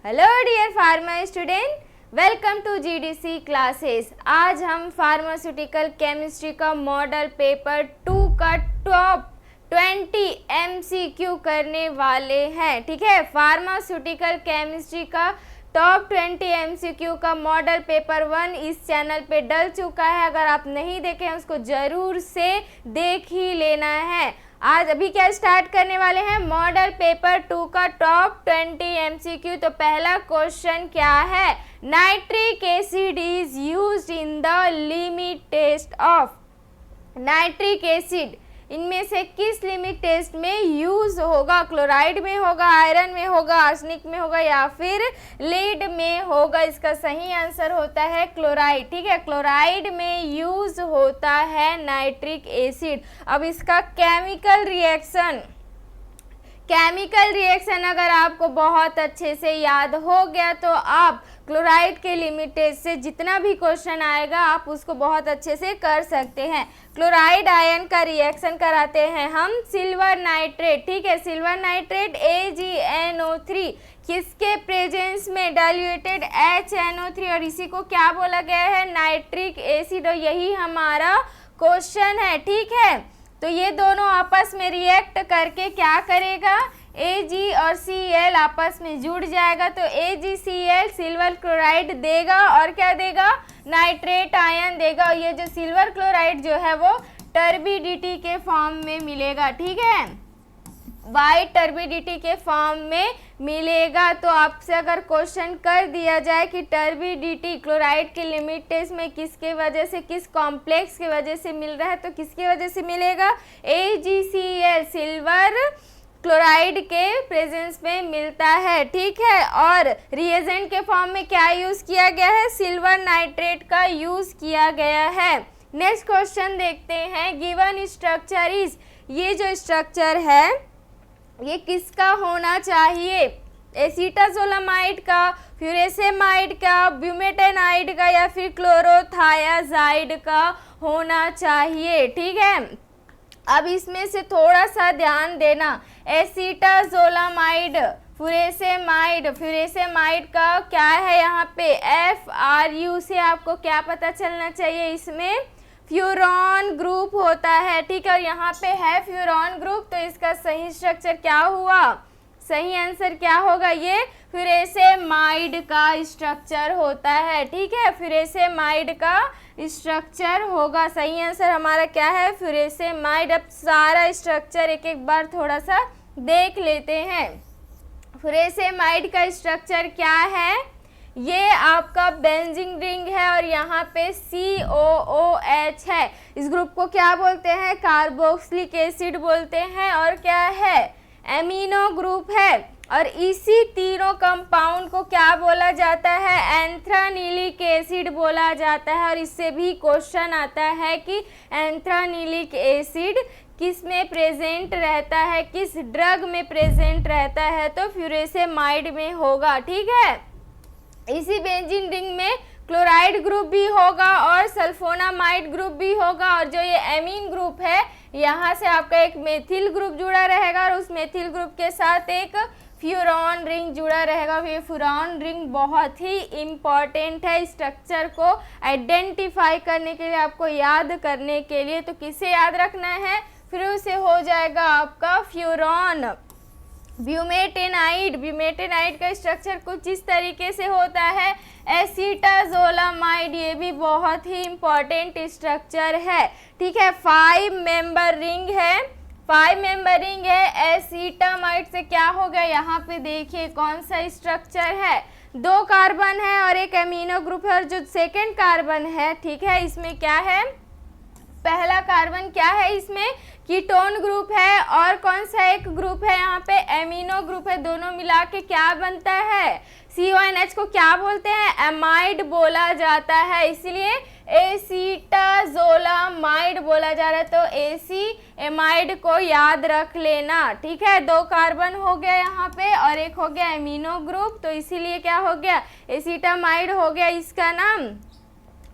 Hello dear pharma student, welcome to GDC classes. आज हम pharmaceutical chemistry का model paper 2 का टॉप 20 एमसीक्यू करने वाले हैं। ठीक है, फार्मास्यूटिकल केमिस्ट्री का टॉप 20 एमसीक्यू का मॉडल पेपर 1 इस चैनल पे डल चुका है। अगर आप नहीं देखे हैं उसको ज़रूर से देख ही लेना है। आज अभी क्या स्टार्ट करने वाले हैं, मॉडल पेपर 2 का टॉप 20 एमसीक्यू। तो पहला क्वेश्चन क्या है, nitric acid is used in the limit test of. Nitric acid इनमें से किस लिमिट टेस्ट में यूज होगा? क्लोराइड में होगा, आयरन में होगा, आर्सेनिक में होगा या फिर लीड में होगा? इसका सही आंसर होता है क्लोराइड। ठीक है, क्लोराइड में यूज होता है नाइट्रिक एसिड। अब इसका केमिकल रिएक्शन अगर आपको बहुत अच्छे से याद हो गया तो आप क्लोराइड के लिमिट टेस्ट से जितना भी क्वेश्चन आएगा आप उसको बहुत अच्छे से कर सकते हैं। क्लोराइड आयन का रिएक्शन कराते हैं हम सिल्वर नाइट्रेट। ठीक है, सिल्वर नाइट्रेट AgNO3 किसके प्रेजेंस में? डाइल्यूटेड HNO3, और इसी को क्या बोला गया है? Nitric acid. और यही हमारा क्वेश्चन है। ठीक है, तो ये दोनों आपस में रिएक्ट करके क्या करेगा? Ag और Cl आपस में जुड़ जाएगा तो AgCl सिल्वर क्लोराइड देगा और क्या देगा? नाइट्रेट आयन देगा। और ये जो सिल्वर क्लोराइड जो है वो टर्बिडिटी के फॉर्म में मिलेगा। ठीक है, वाइट टर्बिडिटी के फॉर्म में मिलेगा। तो आपसे अगर क्वेश्चन कर दिया जाए कि टर्बिडिटी क्लोराइड के लिमिट टेस्ट में किसके वजह से, किस कॉम्प्लेक्स की वजह से मिल रहा है, तो किसकी वजह से मिलेगा? AgCl सिल्वर क्लोराइड के प्रेजेंस में मिलता है। ठीक है, और रिएजेंट के फॉर्म में क्या यूज़ किया गया है? सिल्वर नाइट्रेट का यूज़ किया गया है। नेक्स्ट क्वेश्चन देखते हैं, गिवन स्ट्रक्चर इज, ये जो स्ट्रक्चर है ये किसका होना चाहिए? एसीटाजोलामाइड का, फ्यूरेसेमाइड का, ब्यूमेटेनाइड का या फिर क्लोरोथायाजाइड का होना चाहिए। ठीक है, अब इसमें से थोड़ा सा ध्यान देना। एसीटाजोलामाइड, फ्यूरेसेमाइड का क्या है यहाँ पे? FRU से आपको क्या पता चलना चाहिए? इसमें फ्यूरॉन ग्रुप होता है। ठीक है, और यहाँ पे है फ्यूरॉन ग्रुप, तो इसका सही स्ट्रक्चर क्या हुआ? सही आंसर क्या होगा? ये फ्यूरेसेमाइड का स्ट्रक्चर होता है। ठीक है, फ्यूरेसेमाइड का स्ट्रक्चर होगा। सही आंसर हमारा क्या है? फ्यूरेसेमाइड। अब सारा स्ट्रक्चर एक एक बार थोड़ा सा देख लेते हैं। फ्यूरेसेमाइड का स्ट्रक्चर क्या है? ये आपका बेंजीन रिंग है और यहाँ पे COOH है। इस ग्रुप को क्या बोलते हैं? कार्बोक्सिलिक एसिड बोलते हैं। और क्या है? एमिनो ग्रुप है। और इसी तीनों कंपाउंड को क्या बोला जाता है? एंथ्रानिलिक एसिड बोला जाता है। और इससे भी क्वेश्चन आता है कि एंथ्रानिलिक एसिड किस में प्रेजेंट रहता है, किस ड्रग में प्रेजेंट रहता है? तो फ्यूरेसेमाइड में होगा। ठीक है, इसी बेंजीन रिंग में क्लोराइड ग्रुप भी होगा और सल्फोनामाइड ग्रुप भी होगा। और जो ये एमीन ग्रुप है यहाँ से आपका एक मेथिल ग्रुप जुड़ा रहेगा और उस मेथिल ग्रुप के साथ एक फ्यूरॉन रिंग जुड़ा रहेगा। ये फ्यूरॉन रिंग बहुत ही इम्पॉर्टेंट है स्ट्रक्चर को आइडेंटिफाई करने के लिए, आपको याद करने के लिए। तो किसे याद रखना है? फिर उसे हो जाएगा आपका फ्यूरॉन। ब्यूमेटेनाइड का स्ट्रक्चर कुछ इस तरीके से होता है। एसीटाजोलामाइड, ये भी बहुत ही इम्पॉर्टेंट स्ट्रक्चर है। ठीक है, 5 मेंबर रिंग है। एसीटामाइड से क्या हो गया? यहाँ पे देखिए कौन सा स्ट्रक्चर है? 2 कार्बन है और एक एमिनो ग्रुप है। और जो सेकेंड कार्बन है, ठीक है, इसमें क्या है? पहला कार्बन क्या है? इसमें कीटोन ग्रुप है। और कौन सा एक ग्रुप है यहाँ पे? एमिनो ग्रुप है। दोनों मिला के क्या बनता है? CONH को क्या बोलते हैं? एमाइड बोला जाता है, इसलिए एसीटाजोलामाइड बोला जा रहा है। तो एमाइड को याद रख लेना। ठीक है, 2 कार्बन हो गया यहाँ पे और एक हो गया एमिनो ग्रुप, तो इसीलिए क्या हो गया? एसीटामाइड हो गया इसका नाम।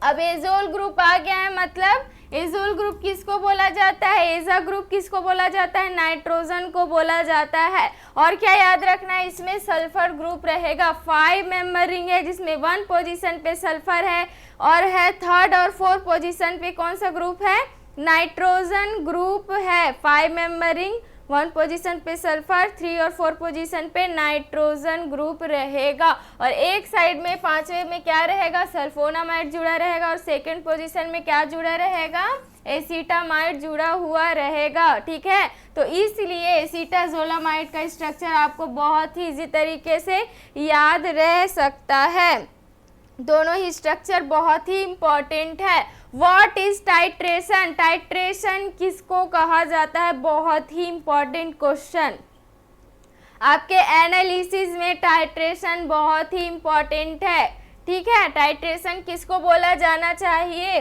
अब एजोल ग्रुप आ गया है, मतलब एजोल ग्रुप किसको बोला जाता है? एजा ग्रुप किसको बोला जाता है? नाइट्रोजन को बोला जाता है। और क्या याद रखना है, इसमें सल्फर ग्रुप रहेगा। 5 मेंबर रिंग है जिसमें 1 पोजीशन पे सल्फर है और है 3rd और 4th पोजीशन पे कौन सा ग्रुप है? नाइट्रोजन ग्रुप है। 5 मेंबर रिंग, 1 पोजीशन पे सल्फर, 3 और 4 पोजीशन पे नाइट्रोजन ग्रुप रहेगा। और एक साइड में 5वें में क्या रहेगा? सल्फोनामाइड जुड़ा रहेगा और 2nd पोजीशन में क्या जुड़ा रहेगा? एसीटामाइड जुड़ा हुआ रहेगा। ठीक है, तो इसलिए एसीटाजोलामाइड का स्ट्रक्चर आपको बहुत ही इजी तरीके से याद रह सकता है। दोनों ही स्ट्रक्चर बहुत ही इम्पॉर्टेंट है। What is titration? टाइट्रेशन किसको कहा जाता है? बहुत ही इम्पॉर्टेंट क्वेश्चन। आपके एनालिसिस में टाइट्रेशन बहुत ही इम्पॉर्टेंट है। ठीक है, टाइट्रेशन किसको बोला जाना चाहिए?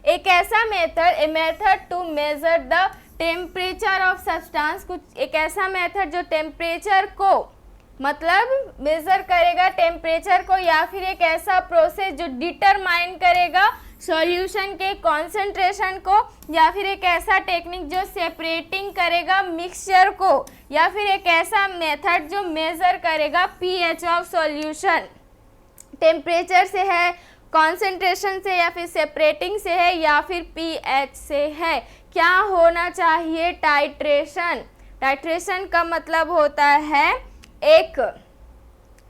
एक ऐसा method, a method to measure the temperature of substance, कुछ एक ऐसा मेथड जो टेम्परेचर को मतलब मेजर करेगा टेम्परेचर को, या फिर एक ऐसा प्रोसेस जो डिटरमाइन करेगा सॉल्यूशन के कॉन्सेंट्रेशन को, या फिर एक ऐसा टेक्निक जो सेपरेटिंग करेगा मिक्सचर को, या फिर एक ऐसा मेथड जो मेजर करेगा पीएच ऑफ सॉल्यूशन। टेम्परेचर से है, कॉन्सेंट्रेशन से, या फिर सेपरेटिंग से है, या फिर पीएच से है। क्या होना चाहिए? टाइट्रेशन। टाइट्रेशन का मतलब होता है एक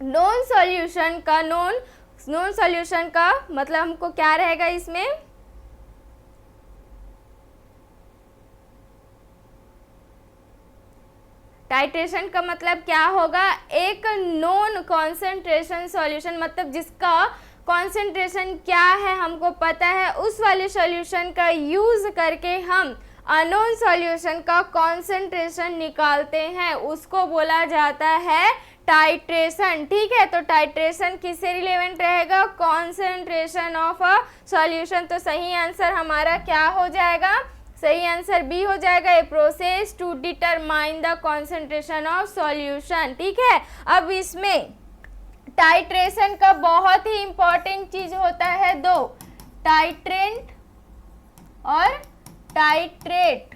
नॉन सॉल्यूशन का, नॉन सॉल्यूशन का मतलब हमको क्या रहेगा इसमें? टाइट्रेशन का मतलब क्या होगा? एक नॉन कॉन्सेंट्रेशन सॉल्यूशन, मतलब जिसका कॉन्सेंट्रेशन क्या है हमको पता है, उस वाले सॉल्यूशन का यूज करके हम अननोन सॉल्यूशन का कॉन्सेंट्रेशन निकालते हैं, उसको बोला जाता है टाइट्रेशन। ठीक है, तो टाइट्रेशन किससे रिलेवेंट रहेगा? Concentration of a solution. तो सही आंसर हमारा क्या हो जाएगा? सही आंसर बी हो जाएगा, a process to determine the concentration of solution. ठीक है, अब इसमें टाइट्रेशन का बहुत ही इंपॉर्टेंट चीज होता है दो, टाइट्रेंट और टाइट्रेट।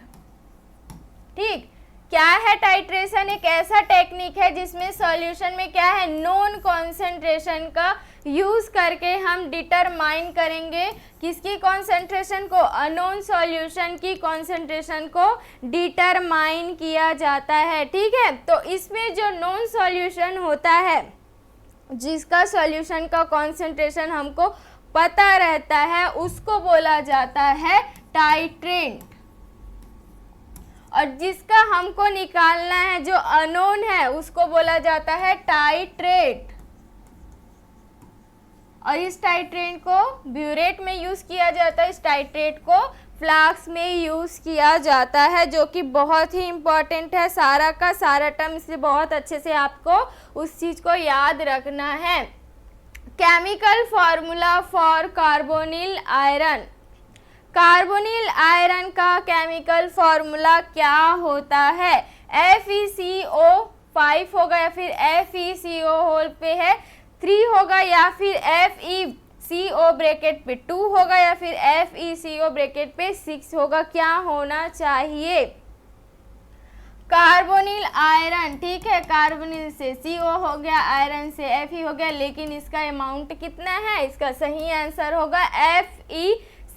ठीक, क्या है टाइट्रेशन? एक ऐसा टेक्निक है जिसमें सॉल्यूशन में क्या है, नॉन कॉन्सेंट्रेशन का यूज करके हम डिटरमाइन करेंगे किसकी कॉन्सेंट्रेशन को, अननोन सॉल्यूशन की कॉन्सेंट्रेशन को डिटरमाइन किया जाता है। ठीक है, तो इसमें जो नॉन सॉल्यूशन होता है जिसका सॉल्यूशन का कॉन्सेंट्रेशन हमको पता रहता है उसको बोला जाता है टाइट्रेंट, और जिसका हमको निकालना है जो अननोन है उसको बोला जाता है टाइट्रेट। और इस टाइट्रेट को ब्यूरेट में यूज किया जाता है, इस टाइट्रेट को फ्लास्क में यूज किया जाता है, जो कि बहुत ही इंपॉर्टेंट है। सारा का सारा टर्म इसलिए बहुत अच्छे से आपको उस चीज को याद रखना है। Chemical formula for carbonyl iron, carbonyl iron का केमिकल फॉर्मूला क्या होता है? FeCO5 होगा, या फिर FeCO होल पे है 3 होगा, या फिर FeCO ब्रैकेट पे 2 होगा, या फिर FeCO ब्रैकेट पे 6 होगा। क्या होना चाहिए? Carbonyl iron. ठीक है, कार्बोनिल से CO हो गया, आयरन से Fe हो गया, लेकिन इसका अमाउंट कितना है? इसका सही आंसर होगा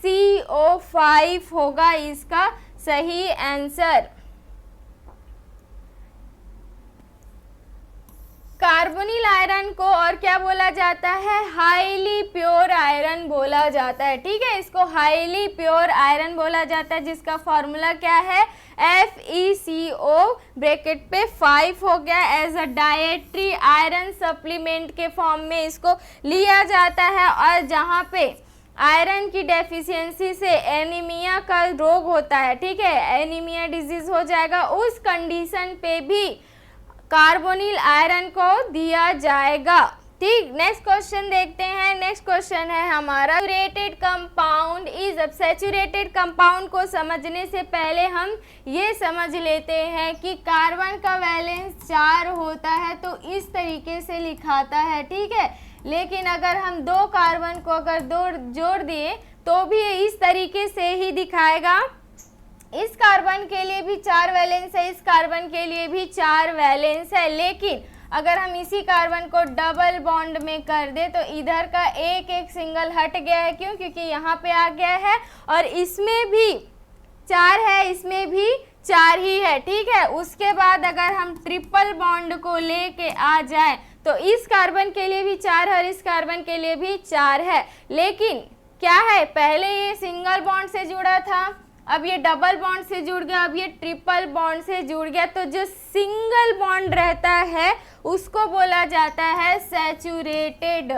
FeCO5 होगा इसका सही आंसर। कार्बोनिल आयरन को और क्या बोला जाता है? हाईली प्योर आयरन बोला जाता है। ठीक है, इसको हाईली प्योर आयरन बोला जाता है, जिसका फॉर्मूला क्या है? FeCO ब्रैकेट पे 5 हो गया। As a dietary iron supplement के फॉर्म में इसको लिया जाता है, और जहाँ पे आयरन की डेफिशिएंसी से एनीमिया का रोग होता है, ठीक है, एनीमिया डिजीज हो जाएगा, उस कंडीशन पे भी कार्बोनिल आयरन को दिया जाएगा। ठीक, नेक्स्ट क्वेश्चन देखते हैं। नेक्स्ट क्वेश्चन है हमारा सैचुरेटेड कंपाउंड इज। अब सैचुरेटेड कंपाउंड को समझने से पहले हम ये समझ लेते हैं कि कार्बन का वैलेंस 4 होता है तो इस तरीके से लिखाता है। ठीक है, लेकिन अगर हम 2 कार्बन को अगर जोड़ दिए तो भी ये इस तरीके से ही दिखाएगा। इस कार्बन के लिए भी 4 वैलेंस है, इस कार्बन के लिए भी 4 वैलेंस है, लेकिन अगर हम इसी कार्बन को डबल बॉन्ड में कर दे तो इधर का एक एक सिंगल हट गया है। क्यों? क्योंकि यहाँ पे आ गया है और इसमें भी 4 है, इसमें भी 4 ही है, ठीक है। उसके बाद अगर हम ट्रिपल बॉन्ड को लेके आ जाए तो इस कार्बन के लिए भी 4 है और इस कार्बन के लिए भी 4 है, लेकिन क्या है, पहले ये सिंगल बॉन्ड से जुड़ा था, अब ये डबल बॉन्ड से जुड़ गया, अब ये ट्रिपल बॉन्ड से जुड़ गया। तो जो सिंगल बॉन्ड रहता है उसको बोला जाता है सैचुरेटेड।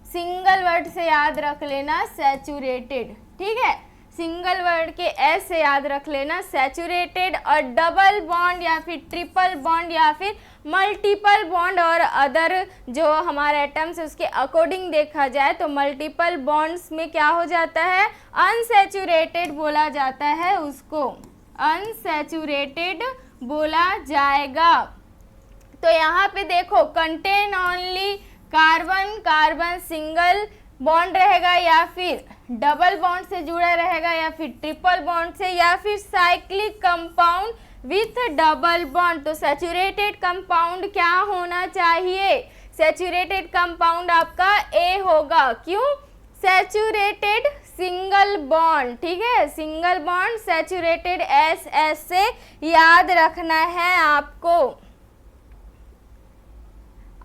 सिंगल वर्ड से याद रख लेना सैचुरेटेड, ठीक है। सिंगल वर्ड के एस से याद रख लेना सैचुरेटेड। और डबल बॉन्ड या फिर ट्रिपल बॉन्ड या फिर मल्टीपल बॉन्ड और अदर जो हमारे एटम्स है उसके अकॉर्डिंग देखा जाए तो मल्टीपल बॉन्ड्स में क्या हो जाता है, अनसैचुरेटेड बोला जाता है, उसको अनसैचुरेटेड बोला जाएगा। तो यहाँ पे देखो contain only carbon, carbon single bond रहेगा या फिर डबल बॉन्ड से जुड़ा रहेगा या फिर ट्रिपल बॉन्ड से या फिर cyclic compound with double bond. तो सैचुरेटेड कंपाउंड क्या होना चाहिए, सैचुरेटेड कंपाउंड आपका ए होगा। क्यों? सैचुरेटेड सिंगल बॉन्ड, ठीक है, single bond saturated S S से याद रखना है आपको।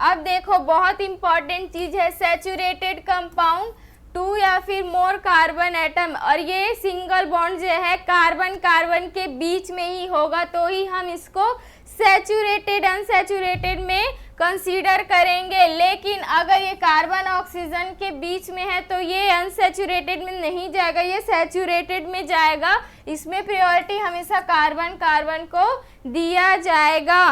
अब देखो बहुत इंपॉर्टेंट चीज है, सैचुरेटेड कंपाउंड 2 या फिर मोर कार्बन एटम, और ये सिंगल बॉन्ड जो है कार्बन कार्बन के बीच में ही होगा तो ही हम इसको सैचुरेटेड अनसैचुरेटेड में कंसीडर करेंगे। लेकिन अगर ये कार्बन ऑक्सीजन के बीच में है तो ये अनसैचुरेटेड में नहीं जाएगा, ये सैचुरेटेड में जाएगा। इसमें प्रायोरिटी हमेशा कार्बन कार्बन को दिया जाएगा।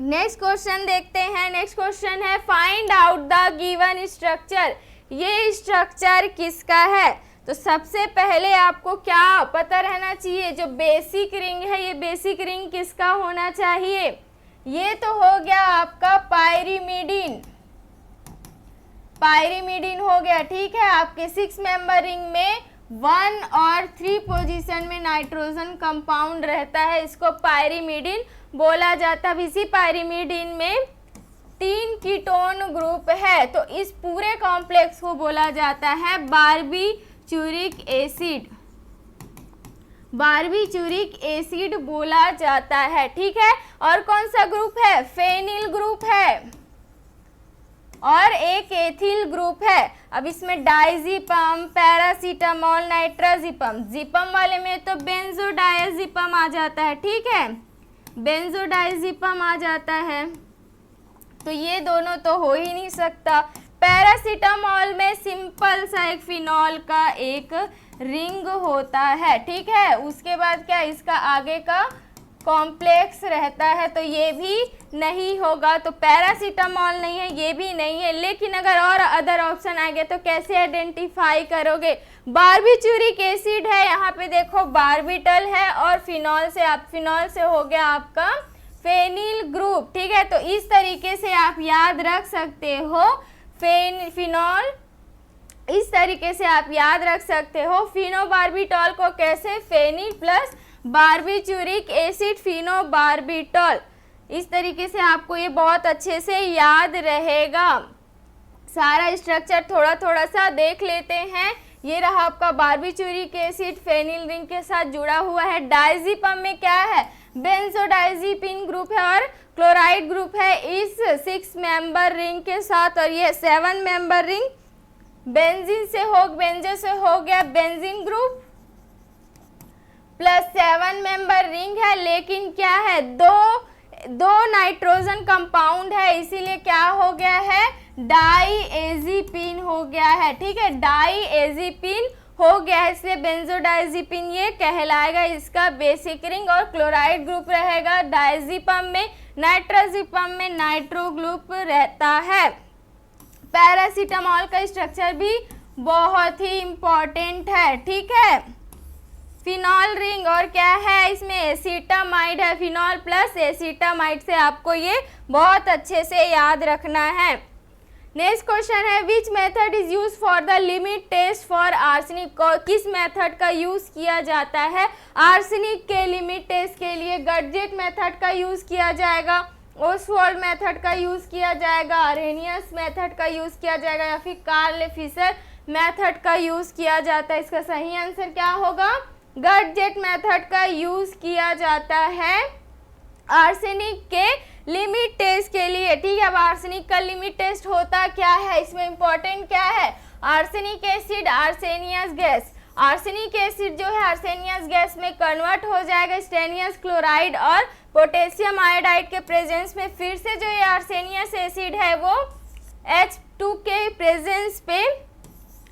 नेक्स्ट क्वेश्चन देखते हैं। नेक्स्ट क्वेश्चन है find out the given structure. ये स्ट्रक्चर किसका है? तो सबसे पहले आपको क्या पता रहना चाहिए, जो बेसिक रिंग है ये बेसिक रिंग किसका होना चाहिए? ये तो हो गया आपका पायरीमिडीन, पायरीमिडीन हो गया, ठीक है। आपके 6 मेंबर रिंग में 1 और 3 पोजीशन में नाइट्रोजन कंपाउंड रहता है, इसको पायरीमिडीन बोला जाता है। इसी पायरीमिडीन में 3 कीटोन ग्रुप है तो इस पूरे कॉम्प्लेक्स को बोला जाता है बारबीट्यूरिक एसिड, बारबीट्यूरिक एसिड बोला जाता है, ठीक है। और कौन सा ग्रुप है? फेनिल ग्रुप है और एक एथिल ग्रुप है। अब इसमें डायजीपम, पैरासीटामोल, नाइट्राजीपम, जीपम वाले में तो बेंजोडायजीपम आ जाता है, ठीक है, बेंजोडायजीपम आ जाता है, तो ये दोनों तो हो ही नहीं सकता। पैरासीटामोल में सिंपल सा एक फिनॉल का एक रिंग होता है, ठीक है। उसके बाद क्या इसका आगे का कॉम्प्लेक्स रहता है तो ये भी नहीं होगा, तो पैरासीटामोल नहीं है, ये भी नहीं है। लेकिन अगर और अदर ऑप्शन आ गए तो कैसे आइडेंटिफाई करोगे? बारबीट्यूरिक एसिड है, यहाँ पे देखो बारबिटल है और फिनॉल से आप फिनॉल से हो गया आपका फेनिल ग्रुप, ठीक है। तो इस तरीके से आप याद रख सकते हो फिनॉल, इस तरीके से आप याद रख सकते हो फिनोबार्बिटॉल को कैसे, फेनिल प्लस बारबीट्यूरिक एसिड फिनोबार्बिटॉल। इस तरीके से आपको ये बहुत अच्छे से याद रहेगा। सारा स्ट्रक्चर थोड़ा थोड़ा सा देख लेते हैं। ये रहा आपका बारबीट्यूरिक एसिड फेनिल रिंग के साथ जुड़ा हुआ है। डायजीपम में क्या है? बेंजोडायजीपिन ग्रुप है और क्लोराइड ग्रुप है इस 6 मेंबर रिंग के साथ, और ये 7 मेंबर रिंग बेंजीन से हो गया benzene group plus 7 member ring है। लेकिन क्या है, दो नाइट्रोजन कंपाउंड है, इसीलिए क्या हो गया है, डाईएजीपिन हो गया है, ठीक है, डाईएजीपिन हो गया है, इसलिए बेंजोडायजीपिन ये कहलाएगा इसका बेसिक रिंग। और क्लोराइड ग्रुप रहेगा डायजीपम में, नाइट्राजीपम में नाइट्रो ग्रुप रहता है। पैरासीटामोल का स्ट्रक्चर भी बहुत ही इम्पोर्टेंट है, ठीक है। फिनॉल रिंग और क्या है इसमें, एसीटामाइड है, फिनॉल प्लस एसीटामाइड से आपको ये बहुत अच्छे से याद रखना है। नेक्स्ट क्वेश्चन है which method is use for the limit test for arsenic. किस मेथड का यूज किया जाता है आर्सेनिक के लिमिट टेस्ट के लिए? गडजेट मेथड का यूज किया जाएगा, ओसवाल्ड मेथड का यूज किया जाएगा, अरेनियस मेथड का यूज किया जाएगा या फिर कार्ल फिशर मेथड का यूज किया जाता है? इसका सही आंसर क्या होगा? गडजेट मेथड का यूज किया जाता है आर्सेनिक के लिमिट टेस्ट के लिए। ठीक है, अब आर्सेनिक का लिमिट टेस्ट होता क्या है, इसमें इंपॉर्टेंट क्या है? Arsenic acid, arsenious gas. Arsenic acid जो है आर्सेनियस गैस में कन्वर्ट हो जाएगा स्टेनियस क्लोराइड और पोटेशियम आयोडाइड के प्रेजेंस में। फिर से जो ये आर्सेनियस एसिड है वो H2 के प्रेजेंस पे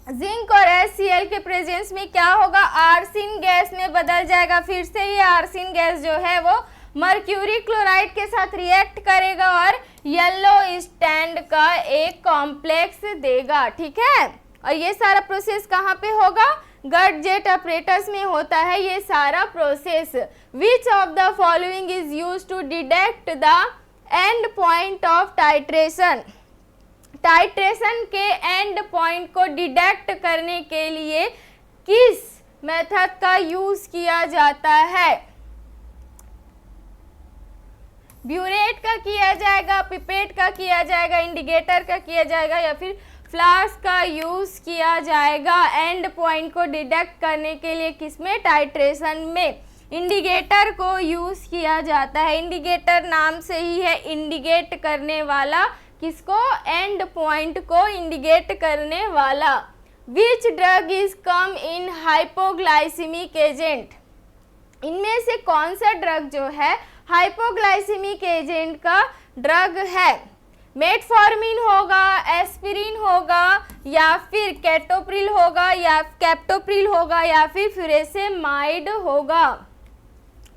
जिंक और HCl के प्रेजेंस में क्या होगा? आर्सिन गैस में बदल जाएगा। फिर से ये आर्सिन गैस जो है वो मर्क्यूरी क्लोराइड के साथ रिएक्ट करेगा और येलो स्टैंड का एक कॉम्प्लेक्स देगा। ठीक है, और ये सारा प्रोसेस कहाँ पे होगा? गडजेट ऑपरेटर्स में होता है ये सारा process. Which of the following is used to detect the end point of titration. Titration के एंड पॉइंट को डिटेक्ट करने के लिए किस मेथड का यूज किया जाता है? ब्यूरेट का किया जाएगा, पिपेट का किया जाएगा, इंडिकेटर का किया जाएगा या फिर फ्लास्क का यूज किया जाएगा एंड पॉइंट को डिटेक्ट करने के लिए? किसमें? टाइट्रेशन में इंडिकेटर को यूज किया जाता है। इंडिकेटर नाम से ही है इंडिकेट करने वाला, किसको? एंड पॉइंट को इंडिकेट करने वाला। Which drug is come in hypoglycaemic agent. इनमें से कौन सा ड्रग जो है हाइपोग्लाइसीमिक एजेंट का ड्रग है? मेटफॉर्मिन होगा, एस्पिरिन होगा या फिर कैटोप्रिल होगा या कैप्टोप्रिल होगा या फिर फ्यूरेसेमाइड होगा?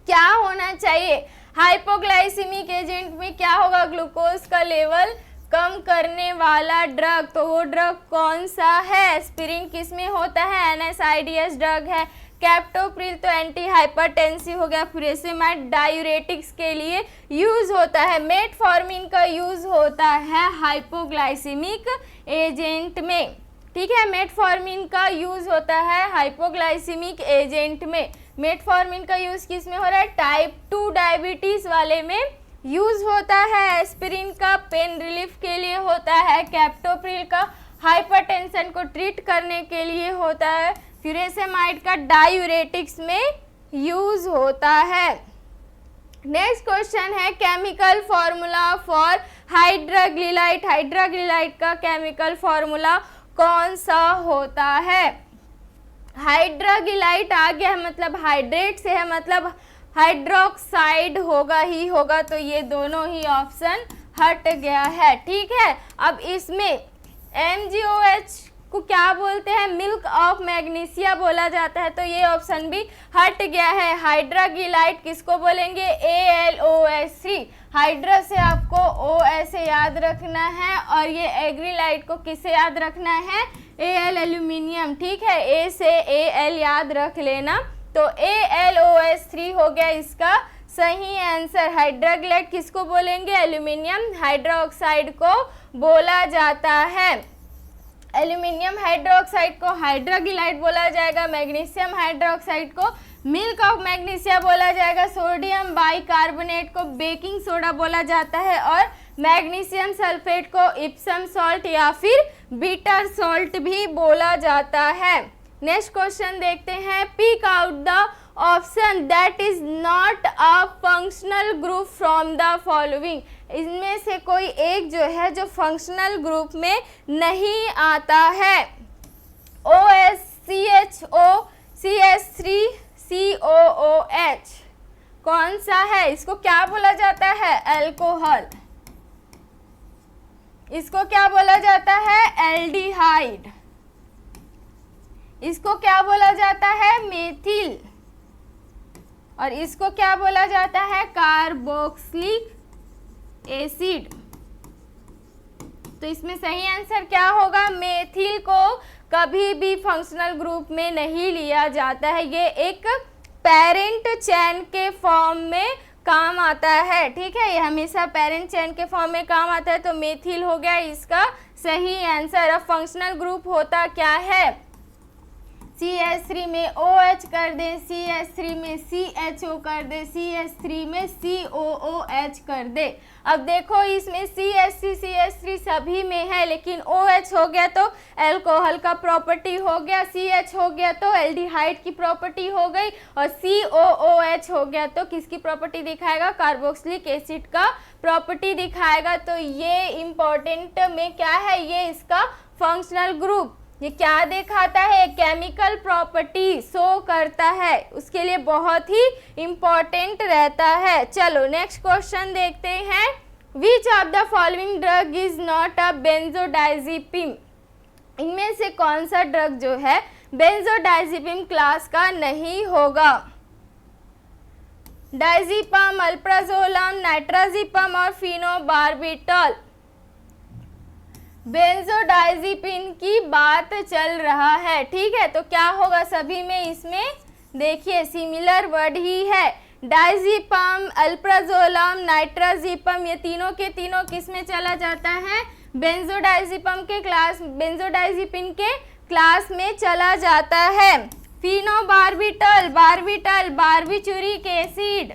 क्या होना चाहिए? हाइपोग्लाइसीमिक एजेंट में क्या होगा? ग्लूकोज का लेवल कम करने वाला ड्रग। तो वो ड्रग कौन सा है? एस्पिरिन किस में होता है? NSAIDs ड्रग है। कैप्टोप्रिल तो एंटी हाइपरटेंसिव हो गया। फ्यूरेसेमाइड डायूरेटिक्स के लिए यूज होता है। मेटफॉर्मिन का यूज होता है हाइपोग्लाइसीमिक एजेंट में। ठीक है, मेटफॉर्मिन का यूज होता है हाइपोग्लाइसीमिक एजेंट में। मेटफॉर्मिन का यूज किस में हो रहा है? टाइप 2 डायबिटीज वाले में यूज होता है। एस्पिरिन का पेन रिलीफ के लिए होता है। कैप्टोप्रिल का हाइपरटेंशन को ट्रीट करने के लिए होता है। फ्यूरेसेमाइड का डायूरेटिक्स में यूज होता है। नेक्स्ट क्वेश्चन है केमिकल फॉर्मूला फॉर हाइड्रोग्लिलाइट। हाइड्रोग्लिलाइट का केमिकल फॉर्मूला कौन सा होता है? हाइड्रोग्लिलाइट आ गया है मतलब हाइड्रेट से है, मतलब हाइड्रोक्साइड होगा ही होगा, तो ये दोनों ही ऑप्शन हट गया है। ठीक है, अब इसमें MgOH को क्या बोलते हैं? मिल्क ऑफ मैग्नीशिया बोला जाता है, तो ये ऑप्शन भी हट गया है। हाइड्रोग्लिलाइट किसको बोलेंगे? AlOH3। हाइड्रो से आपको OH से याद रखना है और ये एग्रीलाइट को किससे याद रखना है? Al aluminium. ठीक है, A से Al याद रख लेना, तो AlOH3 हो गया इसका सही आंसर। हाइड्रोग्लाइट किसको बोलेंगे? एल्यूमिनियम हाइड्रोक्साइड को बोला जाता है। एल्यूमिनियम हाइड्रोक्साइड को हाइड्रोग्लाइट बोला जाएगा। मैग्नीशियम हाइड्रोक्साइड को मिल्क ऑफ मैग्नीशिया बोला जाएगा। सोडियम बाइकार्बोनेट को बेकिंग सोडा बोला जाता है और मैग्नीशियम सल्फेट को इप्सम सॉल्ट या फिर बीटर सॉल्ट भी बोला जाता है। नेक्स्ट क्वेश्चन देखते हैं। Pick out the option that is not a functional group from the following. इनमें से कोई एक जो है जो फंक्शनल ग्रुप में नहीं आता है। OH, CHO, CH3, COOH कौन सा है? इसको क्या बोला जाता है? अल्कोहल। इसको क्या बोला जाता है? एल्डिहाइड। इसको क्या बोला जाता है? मेथिल। और इसको क्या बोला जाता है? Carboxylic acid. तो इसमें सही आंसर क्या होगा? मेथिल को कभी भी फंक्शनल ग्रुप में नहीं लिया जाता है। ये एक पेरेंट चेन के फॉर्म में काम आता है। ठीक है, ये हमेशा पेरेंट चेन के फॉर्म में काम आता है, तो मेथिल हो गया इसका सही आंसर। अब फंक्शनल ग्रुप होता क्या है, CH3 में OH कर दें, CH3 में CHO कर दें, CH3 में COOH कर दें। अब देखो इसमें CH3 सभी में है, लेकिन OH हो गया तो अल्कोहल का प्रॉपर्टी हो गया, CH हो गया तो एल्डिहाइड की प्रॉपर्टी हो गई, और COOH हो गया तो किसकी प्रॉपर्टी दिखाएगा, कार्बोक्सिलिक एसिड का प्रॉपर्टी दिखाएगा। तो ये इम्पोर्टेंट में क्या है, ये इसका फंक्शनल ग्रुप, ये क्या दिखाता है, केमिकल प्रॉपर्टी शो करता है, उसके लिए बहुत ही इम्पोर्टेंट रहता है। चलो नेक्स्ट क्वेश्चन देखते हैं। Which of the following drug is not a benzodiazepine, इनमें से कौन सा ड्रग जो है बेंजोडाइजिपिम क्लास का नहीं होगा, डाइजिपम, अल्प्राजोलम, नाइट्राजिपम और फिनोबार्बिटॉल। बेंजोडाइजिपिन की बात चल रहा है, ठीक है, तो क्या होगा सभी में, इसमें देखिए सिमिलर वर्ड ही है, डाइजिपम, अल्प्राजोलम, नाइट्राजिपम, ये तीनों के तीनों किस में चला जाता है, बेंजोडाइजिपम के क्लास, बेंजोडाइजिपिन के क्लास में चला जाता है। फिनोबार्बिटॉल, बार्बिटॉल, बार्बिचूरिक एसिड,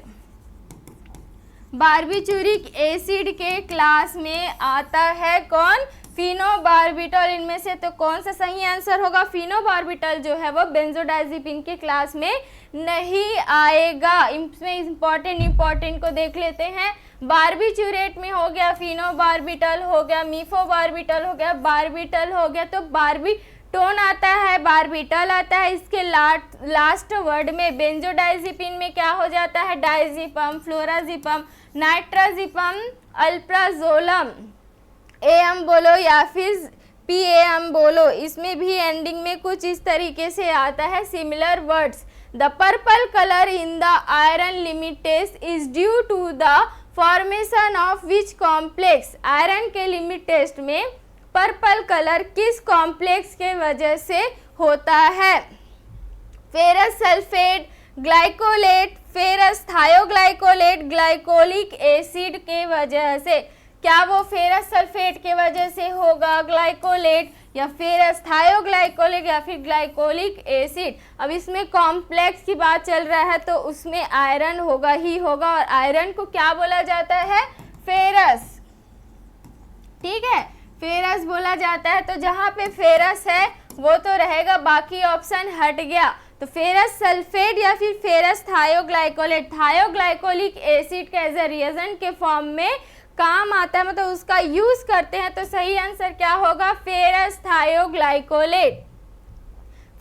बार्बिचूरिक एसिड के क्लास में आता है कौन, फिनोबार्बिटॉल। इनमें से तो कौन सा सही आंसर होगा, फिनोबार्बिटॉल जो है वो बेंजोडाइजिपिन के क्लास में नहीं आएगा। इसमें इंपॉर्टेंट को देख लेते हैं। बार्बिचूरेट में हो गया फिनोबार्बिटॉल, हो गया मीफोबार्बिटॉल, हो गया बार्बिटॉल, हो गया तो बार्बिटोन आता है, बार्बिटॉल आता है। इसके लास्ट वर्ड में बेंजोडाइजिपिन में क्या हो जाता है, डाइजिपम, फ्लोराजिपम, नाइट्राजिपम, अल्प्राजोलम, एम बोलो या फिर PAM बोलो, इसमें भी एंडिंग में कुछ इस तरीके से आता है similar words. The purple colour in the iron limit test is due to the formation of which complex, iron के लिमिट टेस्ट में पर्पल कलर किस कॉम्प्लेक्स के वजह से होता है, ferrous sulphate, glycolate, ferrous thioglycolate, glycolic acid के वजह से। क्या वो फेरस सल्फेट के वजह से होगा, ग्लाइकोलेट, या फेरस थायोग्लाइकोलेट, या फिर ग्लाइकोलिक एसिड। अब इसमें कॉम्प्लेक्स की बात चल रहा है तो उसमें आयरन होगा ही होगा, और आयरन को क्या बोला जाता है, फेरस, ठीक है, फेरस बोला जाता है। तो जहाँ पे फेरस है वो तो रहेगा, बाकी ऑप्शन हट गया। तो फेरस सल्फेट या फिर फेरस थायोग्लाइकोलेट, थायोग्लाइकोलिक एसिड का एज ए रिएजेंट के फॉर्म में काम आता है, मतलब उसका यूज करते हैं। तो सही आंसर क्या होगा, फेरस थायोग्लाइकोलेट,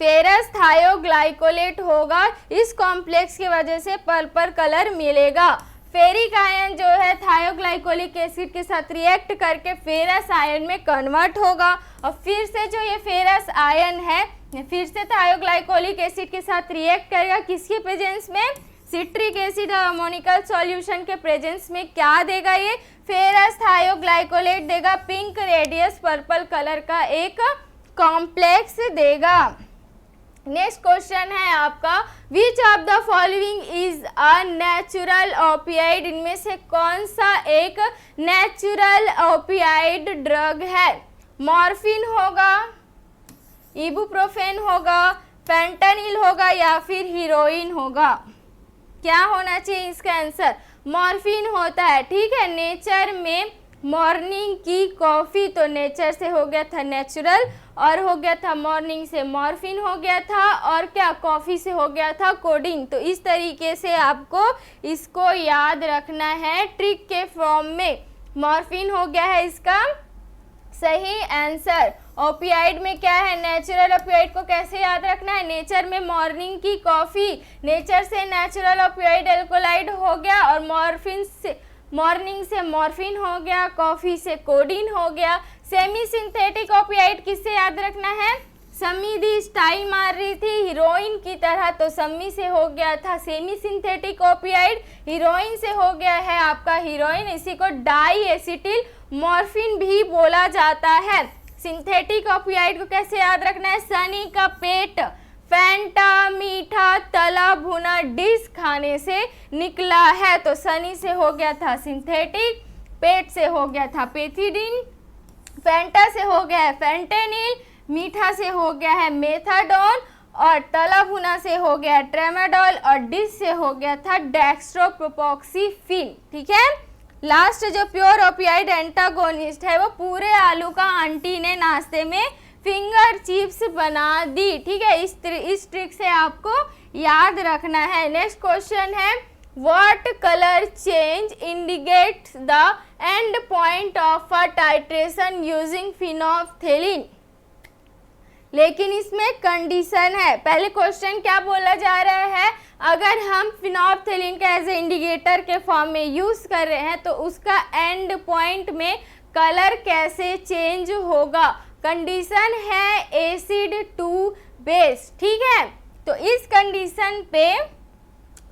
फेरस थायोग्लाइकोलेट होगा। इस कॉम्प्लेक्स की वजह से पर्पल कलर मिलेगा। फेरिक आयन जो है थायोग्लाइकोलिक एसिड के साथ रिएक्ट करके फेरस आयन में कन्वर्ट होगा, और फिर से जो ये फेरस आयन है फिर से थायोग्लाइकोलिक एसिड के साथ रिएक्ट करेगा, किसके प्रेजेंस में, सिट्रिक एसिड और अमोनिकल सॉल्यूशन के प्रेजेंस में। क्या देगा ये, फेरस थायोग्लाइकोलेट देगा, पिंक रेडियस पर्पल कलर का एक कॉम्प्लेक्स देगा। नेक्स्ट क्वेश्चन है आपका, विच of the following is a natural opioid, इनमें से कौन सा एक नेचुरल ओपियाइड ड्रग है, मॉर्फिन होगा, इबुप्रोफेन होगा, फेंटानिल होगा, या फिर हीरोइन होगा। क्या होना चाहिए इसका आंसर, मॉर्फिन होता है, ठीक है। नेचर में मॉर्निंग की कॉफ़ी, तो नेचर से हो गया था नेचुरल, और हो गया था मॉर्निंग से मॉर्फिन हो गया था, और क्या कॉफ़ी से हो गया था कोडीन। तो इस तरीके से आपको इसको याद रखना है ट्रिक के फॉर्म में। मॉर्फिन हो गया है इसका सही आंसर। ओपियाइड में क्या है, नेचुरल ओपियाइड को कैसे याद रखना है, नेचर में मॉर्निंग की कॉफ़ी, नेचर से नेचुरल ओपियाइड एल्कोलाइड हो गया, और मॉर्फिन से मॉर्निंग से मॉर्फिन हो गया, कॉफ़ी से कोडीन हो गया। सेमी सिंथेटिक ओपियाइड किससे याद रखना है, सम्मी दी स्टाइल मार रही थी हीरोइन की तरह, तो सम्मी से हो गया था सेमी सिंथेटिक ओपियाइड, हीरोइन से हो गया है आपका हीरोइन। इसी को डाई एसिटिल मॉर्फिन भी बोला जाता है। सिंथेटिक ओपियाइड को कैसे याद रखना है, सनी का पेट, फैंटा मीठा तला भुना डिश खाने से निकला है, तो सनी से हो गया था सिंथेटिक, पेट से हो गया था पेथिडिन, फेंटा से हो गया है फेंटेनिल, मीठा से हो गया है मेथाडोन, और तला भुना से हो गया है ट्रेमाडोल, और डिस से हो गया था डेक्स्ट्रोप्रोपोक्सीफिन। ठीक है, लास्ट जो प्योर ओपियाइड एंटागोनिस्ट है वो पूरे आलू का आंटी ने नाश्ते में फिंगर चिप्स बना दी। ठीक है, इस ट्रिक से आपको याद रखना है। नेक्स्ट क्वेश्चन है, what colour change indicates the end point of a titration using phenolphthalein. लेकिन इसमें कंडीशन है। पहले क्वेश्चन क्या बोला जा रहा है, अगर हम फिनोल्फथेलिन का एज ए इंडिकेटर के फॉर्म में यूज कर रहे हैं तो उसका एंड पॉइंट में कलर कैसे चेंज होगा। कंडीशन है एसिड टू बेस। ठीक है, तो इस कंडीशन पे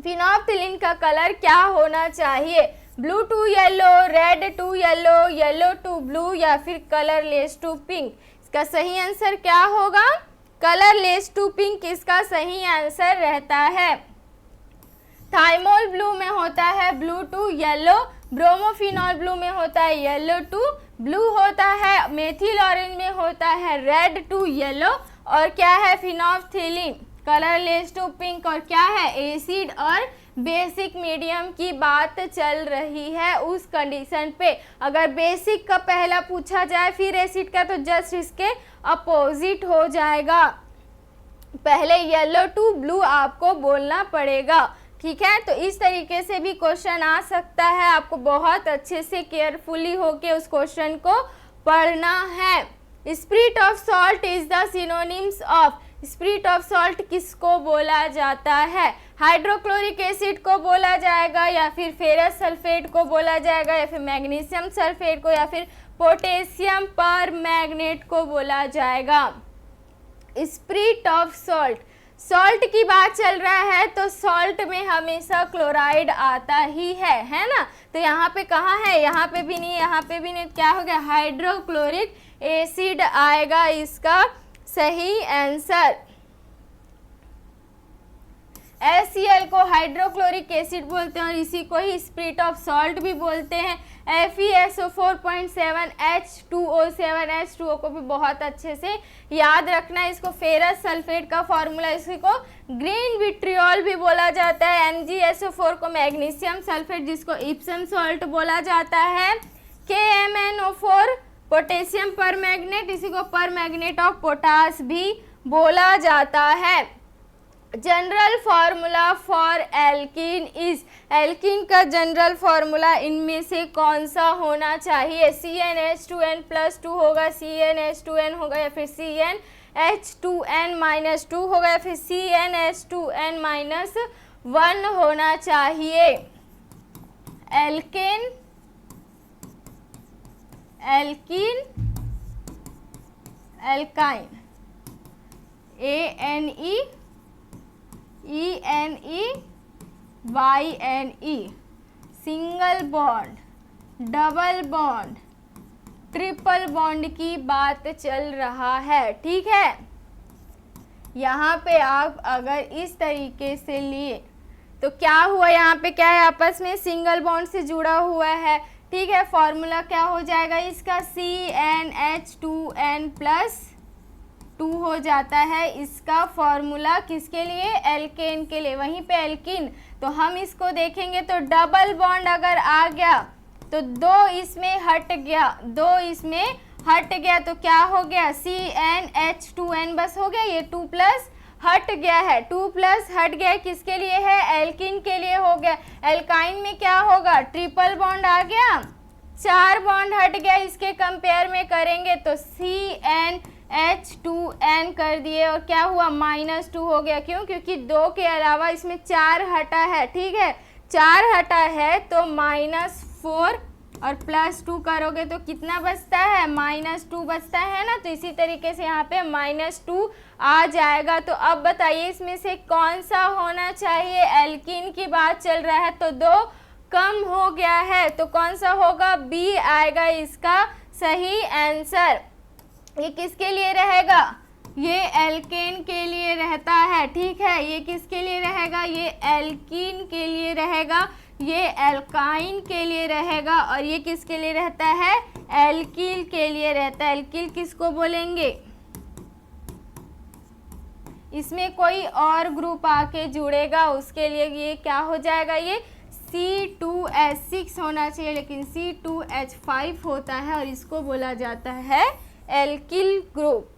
फिनोल्फथेलिन का कलर क्या होना चाहिए, blue to yellow, red to yellow, yellow to blue, या फिर कलरलेस टू पिंक। इसका सही आंसर क्या होगा, कलरलेस टू पिंक इसका सही आंसर रहता है। थाइमोल ब्लू में होता है blue to yellow, bromophenol blue में होता है येलो टू ब्लू होता है, मेथिल ऑरेंज में होता है रेड टू येलो, और क्या है फिनोल्फथेलिन कलरलेस टू पिंक, और क्या है एसिड और बेसिक मीडियम की बात चल रही है उस कंडीशन पे। अगर बेसिक का पहला पूछा जाए फिर एसिड का तो जस्ट इसके अपोजिट हो जाएगा, पहले येलो टू ब्लू आपको बोलना पड़ेगा। ठीक है, तो इस तरीके से भी क्वेश्चन आ सकता है, आपको बहुत अच्छे से केयरफुली होके उस क्वेश्चन को पढ़ना है। Spirit of salt is the synonyms of, spirit of salt किसको बोला जाता है, हाइड्रोक्लोरिक एसिड को बोला जाएगा, या फिर फेरस सल्फेट को बोला जाएगा, या फिर मैग्नीशियम सल्फेट को, या फिर पोटेशियम परमैंगनेट को बोला जाएगा। स्पिरिट ऑफ सॉल्ट, सॉल्ट की बात चल रहा है तो सॉल्ट में हमेशा क्लोराइड आता ही है ना। तो यहाँ पे कहाँ है, यहाँ पे भी नहीं, यहाँ पे भी नहीं, क्या हो गया हाइड्रोक्लोरिक एसिड आएगा इसका सही आंसर। HCl को हाइड्रोक्लोरिक एसिड बोलते हैं और इसी को ही स्पिरिट ऑफ सॉल्ट भी बोलते हैं। FeSO4.7H2O7H2O को भी बहुत अच्छे से याद रखना है। इसको फेरस सल्फेट का फॉर्मूला, इसी को ग्रीन विट्रियोल भी बोला जाता है। MgSO4 को मैग्नीशियम सल्फेट जिसको इप्सम सॉल्ट बोला जाता है। KMnO4 पोटेशियम परमैंगनेट, इसी को परमैंगनेट ऑफ पोटास भी बोला जाता है। General formula for alkene is, alkene का जनरल फार्मूला इनमें से कौन सा होना चाहिए, CnH2n+2 होगा, CnH2n होगा, या फिर CnH2n-2 होगा, या फिर CnH2n-1 होना चाहिए। Alkene, alkene, alkyne, ANEENEYNE, single bond, double bond, triple bond की बात चल रहा है। ठीक है, यहाँ पे आप अगर इस तरीके से लिए तो क्या हुआ, यहाँ पे क्या है आपस में सिंगल बॉन्ड से जुड़ा हुआ है। ठीक है, फॉर्मूला क्या हो जाएगा इसका, CnH2n+2 हो जाता है इसका फॉर्मूला, किसके लिए, एल्केन के लिए। वहीं पे एल्कीन तो हम इसको देखेंगे तो डबल बॉन्ड अगर आ गया तो दो इसमें हट गया, दो इसमें हट गया तो क्या हो गया, CnH2n बस हो गया, ये 2+ हट गया है, 2+ हट गया किसके लिए है, एल्कीन के लिए हो गया। एल्काइन में क्या होगा, ट्रिपल बॉन्ड आ गया, 4 बॉन्ड हट गया, इसके कंपेयर में करेंगे तो CnH2n कर दिए और क्या हुआ, -2 हो गया। क्यों, क्योंकि 2 के अलावा इसमें 4 हटा है। ठीक है, 4 हटा है तो -4 और +2 करोगे तो कितना बचता है, -2 बचता है ना। तो इसी तरीके से यहाँ पे -2 आ जाएगा। तो अब बताइए इसमें से कौन सा होना चाहिए, एल्कीन की बात चल रहा है तो 2 कम हो गया है तो कौन सा होगा, बी आएगा इसका सही आंसर। ये किसके लिए रहेगा, ये एल्केन के लिए रहता है। ठीक है, ये किसके लिए रहेगा, ये एल्कीन के लिए रहेगा ये एल्काइन के लिए रहेगा और ये किसके लिए रहता है, एल्किल के लिए रहता है। एल्किल किसको बोलेंगे, इसमें कोई और ग्रुप आके जुड़ेगा उसके लिए ये क्या हो जाएगा, ये C2H6 होना चाहिए, लेकिन C2H5 होता है और इसको बोला जाता है एल्किल ग्रुप।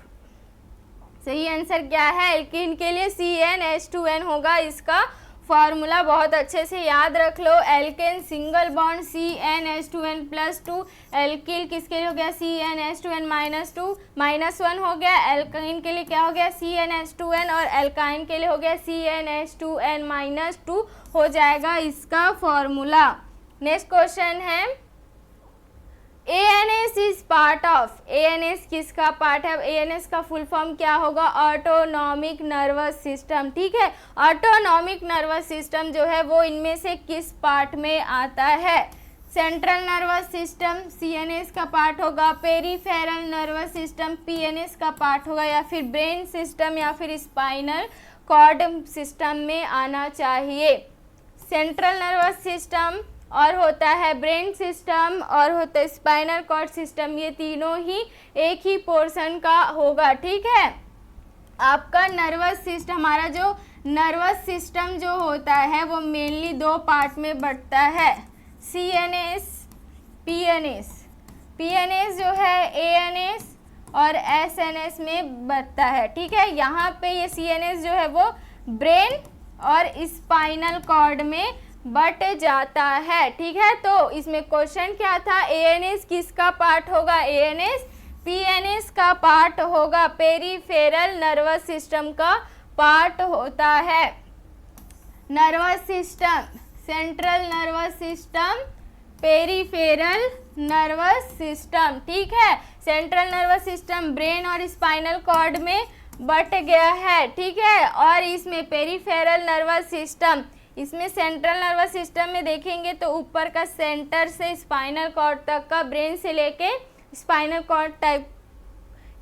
सही आंसर क्या है, एल्किन के लिए CnH2n होगा इसका फॉर्मूला, बहुत अच्छे से याद रख लो। Alkane single bond CnH2n+2, alkyl किसके लिए हो गया CnH2n-2 -1 हो गया। एल्काइन के लिए क्या हो गया CnH2n और एल्काइन के लिए हो गया CnH2n-2 हो जाएगा इसका फॉर्मूला। नेक्स्ट क्वेश्चन है ANS is part of, ANS किसका पार्ट है, ANS का फुल फॉर्म क्या होगा, ऑटोनॉमिक नर्वस सिस्टम। ठीक है, ऑटोनॉमिक नर्वस सिस्टम जो है वो इनमें से किस पार्ट में आता है, सेंट्रल नर्वस सिस्टम CNS का पार्ट होगा, पेरीफेरल नर्वस सिस्टम PNS का पार्ट होगा, या फिर ब्रेन सिस्टम या फिर स्पाइनल कॉर्ड सिस्टम में आना चाहिए। सेंट्रल नर्वस सिस्टम और होता है ब्रेन सिस्टम और होता है स्पाइनल कॉर्ड सिस्टम, ये तीनों ही एक ही पोर्शन का होगा। ठीक है, आपका नर्वस सिस्टम, हमारा जो नर्वस सिस्टम जो होता है वो मेनली दो पार्ट में बंटता है, CNS PNS। PNS जो है ANS और SNS में बंटता है। ठीक है, यहाँ पे ये CNS जो है वो ब्रेन और स्पाइनल कॉर्ड में बट जाता है। ठीक है, तो इसमें क्वेश्चन क्या था, ANS किसका पार्ट होगा, ANS PNS का पार्ट होगा, पेरीफेरल नर्वस सिस्टम का पार्ट होता है। Nervous system, central nervous system, peripheral nervous system. ठीक है, सेंट्रल नर्वस सिस्टम ब्रेन और स्पाइनल कॉर्ड में बट गया है। ठीक है, और इसमें पेरीफेरल नर्वस सिस्टम, इसमें सेंट्रल नर्वस सिस्टम में देखेंगे तो ऊपर का सेंटर से स्पाइनल कॉर्ड तक का, ब्रेन से लेके स्पाइनल कॉर्ड टाइप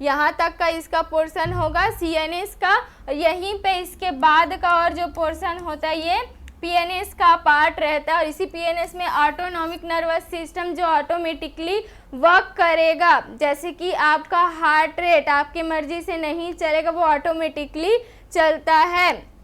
यहाँ तक का इसका पोर्शन होगा CNS का, और यहीं पे इसके बाद का और जो पोर्शन होता है ये PNS का पार्ट रहता है। और इसी PNS में ऑटोनॉमिक नर्वस सिस्टम जो ऑटोमेटिकली वर्क करेगा, जैसे कि आपका हार्ट रेट आपकी मर्जी से नहीं चलेगा, वो ऑटोमेटिकली चलता है।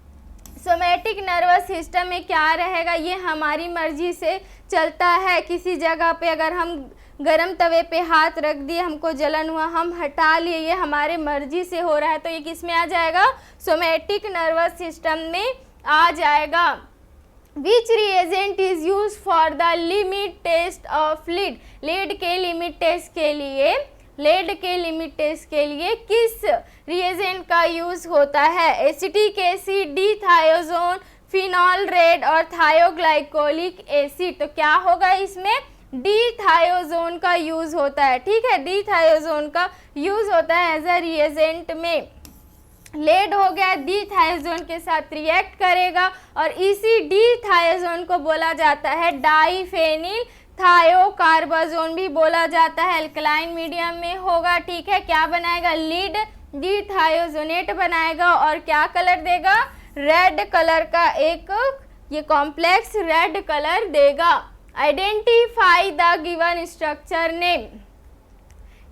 सोमैटिक नर्वस सिस्टम में क्या रहेगा, ये हमारी मर्जी से चलता है। किसी जगह पे अगर हम गरम तवे पे हाथ रख दिए, हमको जलन हुआ, हम हटा लिए, ये हमारे मर्जी से हो रहा है, तो ये किस में आ जाएगा, सोमैटिक नर्वस सिस्टम में आ जाएगा। Which reagent is use for the limit test of lead, lead के लिमिट टेस्ट के लिए, लेड के लिमिट टेस्ट के लिए किस रिएजेंट का यूज होता है, एसिटिक एसिड, डिथायोजोन, फिनॉल रेड और थायोग्लाइकोलिक एसिड। तो क्या होगा इसमें, डिथायोजोन का यूज होता है। ठीक है, डिथायोजोन का यूज होता है एज अ रिएजेंट में। लेड हो गया, डिथायोजोन के साथ रिएक्ट करेगा और इसी डिथायोजोन को बोला जाता है डाइफेनिल थायोकार्बाजोन भी बोला जाता है, अल्कलाइन मीडियम में होगा। ठीक है, क्या बनाएगा, लीड डिथायोजोनेट बनाएगा और क्या कलर देगा, रेड कलर का एक ये कॉम्प्लेक्स रेड कलर देगा। Identify the given structure name,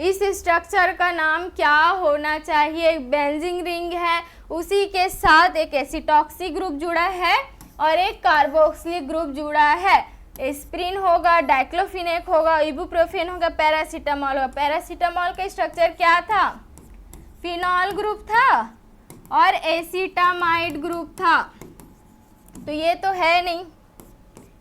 इस स्ट्रक्चर का नाम क्या होना चाहिए। एक बेंजीन रिंग है, उसी के साथ एक एसिटॉक्सी ग्रुप जुड़ा है और एक कार्बोक्सिलिक ग्रुप जुड़ा है। एस्प्रिन होगा, डाइक्लोफिनेक होगा, इबुप्रोफेन होगा, पैरासीटामॉल होगा। पैरासीटामॉल का स्ट्रक्चर क्या था, फिनॉल ग्रुप था और एसिटामाइड ग्रुप था, तो ये तो है नहीं।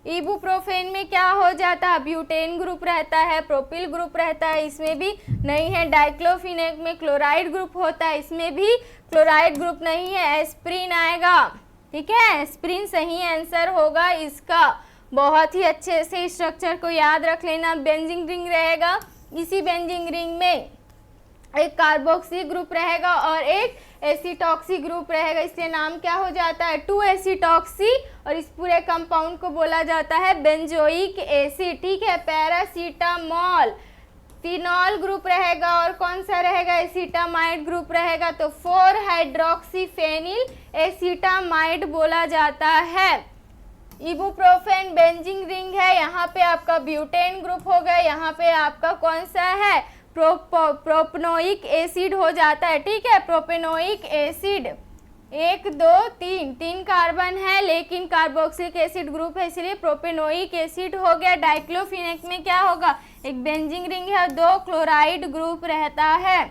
इबुप्रोफेन में क्या हो जाता है, ब्यूटेन ग्रुप रहता है, प्रोपिल ग्रुप रहता है, इसमें भी नहीं है। डाइक्लोफिनेक में क्लोराइड ग्रुप होता है, इसमें भी क्लोराइड ग्रुप नहीं है। एस्प्रिन आएगा, ठीक है, एस्प्रिन सही आंसर होगा इसका। बहुत ही अच्छे से स्ट्रक्चर को याद रख लेना। बेंजीन रिंग रहेगा, इसी बेंजीन रिंग में एक कार्बोक्सी ग्रुप रहेगा और एक एसिटॉक्सी ग्रुप रहेगा, इसलिए नाम क्या हो जाता है, 2 एसिटॉक्सी, और इस पूरे कंपाउंड को बोला जाता है बेंजोइक एसिड। ठीक है, पैरासीटामॉल फिनॉल ग्रुप रहेगा और कौन सा रहेगा, एसिटामाइड ग्रुप रहेगा, तो 4 हाइड्रोक्सीफेनिल एसिटामाइड बोला जाता है। इबुप्रोफेन बेंजीन रिंग है, यहाँ पे आपका ब्यूटेन ग्रुप हो गया, यहाँ पे आपका कौन सा है प्रोपेनोइक एसिड हो जाता है। ठीक है, प्रोपेनोइक एसिड 1 2 3 कार्बन है लेकिन कार्बोक्सिलिक एसिड ग्रुप है इसलिए प्रोपेनोइक एसिड हो गया। डाइक्लोफिनेक में क्या होगा, एक बेंजीन रिंग है, 2 क्लोराइड ग्रुप रहता है।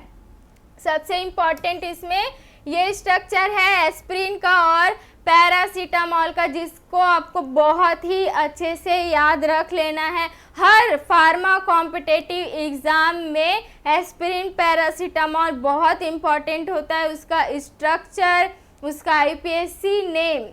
सबसे इम्पॉर्टेंट इसमें ये स्ट्रक्चर है एस्प्रिन का और पैरासीटामोल का, जिसको आपको बहुत ही अच्छे से याद रख लेना है। हर फार्मा कॉम्पिटिटिव एग्ज़ाम में एस्प्रिन पैरासीटामोल बहुत इम्पॉर्टेंट होता है, उसका स्ट्रक्चर, उसका आईपीएससी नेम।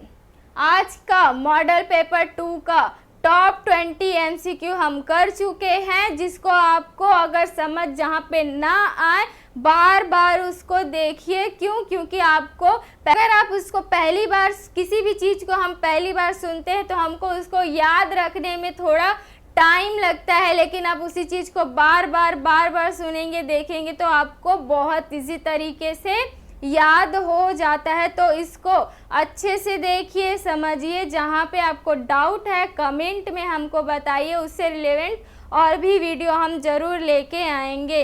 आज का मॉडल पेपर 2 का टॉप 20 एमसीक्यू हम कर चुके हैं, जिसको आपको अगर समझ जहाँ पे ना आए बार बार उसको देखिए। क्यों? क्योंकि आपको अगर आप उसको पहली बार, किसी भी चीज़ को हम पहली बार सुनते हैं तो हमको उसको याद रखने में थोड़ा टाइम लगता है, लेकिन आप उसी चीज़ को बार बार सुनेंगे, देखेंगे तो आपको बहुत इजी तरीके से याद हो जाता है। तो इसको अच्छे से देखिए, समझिए। जहाँ पे आपको डाउट है कमेंट में हमको बताइए, उससे रिलेवेंट और भी वीडियो हम ज़रूर लेके आएंगे।